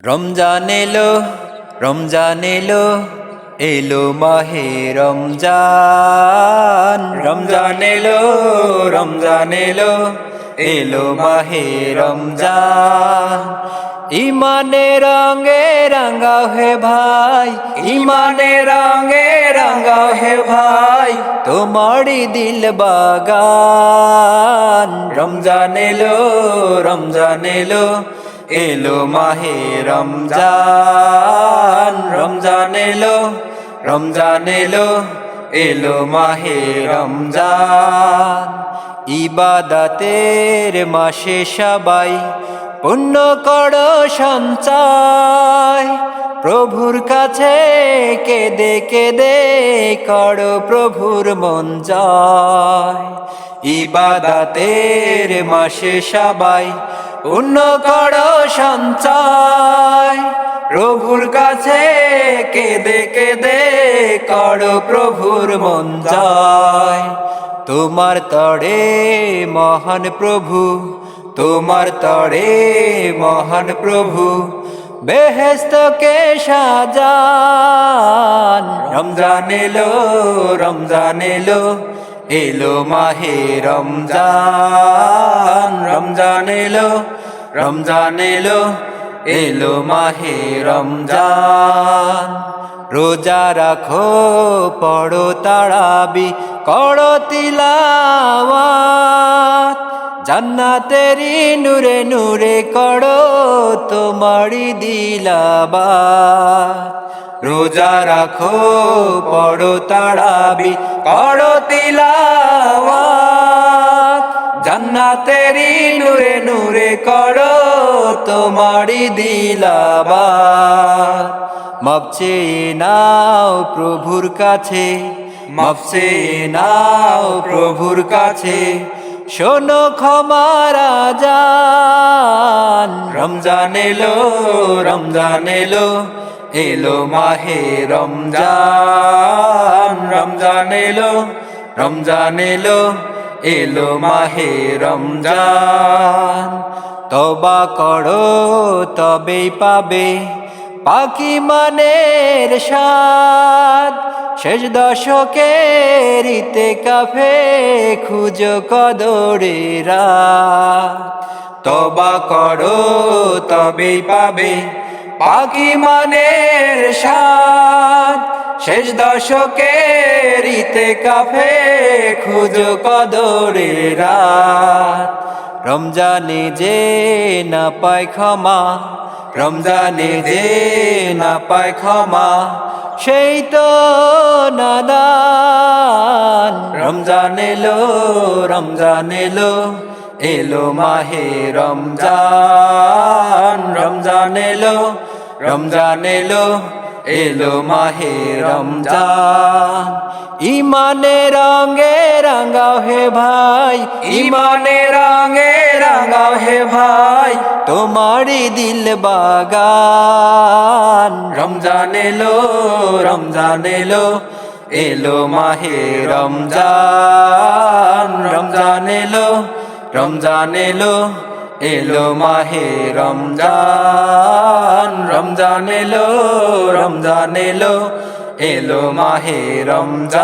রমজান এলো, রমজান এলো, এলো মাহে রমজান। রমজান এলো, রমজান এলো, এলো মাহে রমজান। ইমানে রঙে রঙাও হে ভাই, ইমানে রঙে রঙাও হে ভাই, তোমারি দিল বাগান। রমজান এলো, রমজান এলো, এলো মাহে রমজান। রমজান এলো, রমজান এলো, এলো মাহে রমজান। ইবাদতের মাসে সবাই পুণ্য করো সঞ্চয়, প্রভুর কাছে কেঁদে কেঁদে করো প্রভুর মন জয়। ইবাদতের মাসে সবাই পুণ্য করো সঞ্চয়, প্রভুর কাছে কেঁদে কেঁদে করো প্রভুর মন জয়। তোমার তরে মহান প্রভু, তোমার তরে মহান প্রভু বেহেশতকে সাজান। রমজান এলো, রমজান এলো, এলো মাহে রমজান। রমজান এলো, রমজান এলো, এলো মাহে রমজান। রোজা রাখো, পড়ো তারাবি, করো তিলাওয়াত, জান্নাতেরি নূরে নূরে করো তোমারি দিলাবাত। রোজা রাখো, পড়ো তারাবি, করো তিলাওয়াত, জান্নাতেরি নূরে নূরে করো তোমারি দিলাবাত। মাপ চেয়ে নাও প্রভুর কাছে, মাপ চেয়ে নাও প্রভুর কাছে, শোনো ক্ষমার আযান। রমজান এলো, রমজান এলো, এলো মাহে রমজান। রমজান এলো, রমজান এলো, এলো মাহে রমজান। তওবা করো তবেই পাবে পাকি মানের স্বাদ, শেষ দশকের ইতিকাফে খুঁজো কদরের রাত। তওবা করো তবেই পাবে পাকি মানের স্বাদ, শেষ দশকের ইতিকাফে খুঁজো কদরের রাত। রমজানে যে না পায় ক্ষমা, রমজানে যে না পায় ক্ষমা, সেই তো নাদান। রমজান এলো, রমজান এলো, এলো মাহে রমজান। রমজান এলো, রমজান এলো, এলো মাহে রমজান। ইমানে রঙে রঙাও হে ভাই, ইমানে রঙে রঙাও হে ভাই, তোমারি দিল বাগান। রমজান এলো, রমজান এলো, এলো মাহে রমজান। রমজান এলো, রমজান এলো, এলো মাহে রমজান। রমজান এলো, রমজান এলো, এলো মাহে রমজান।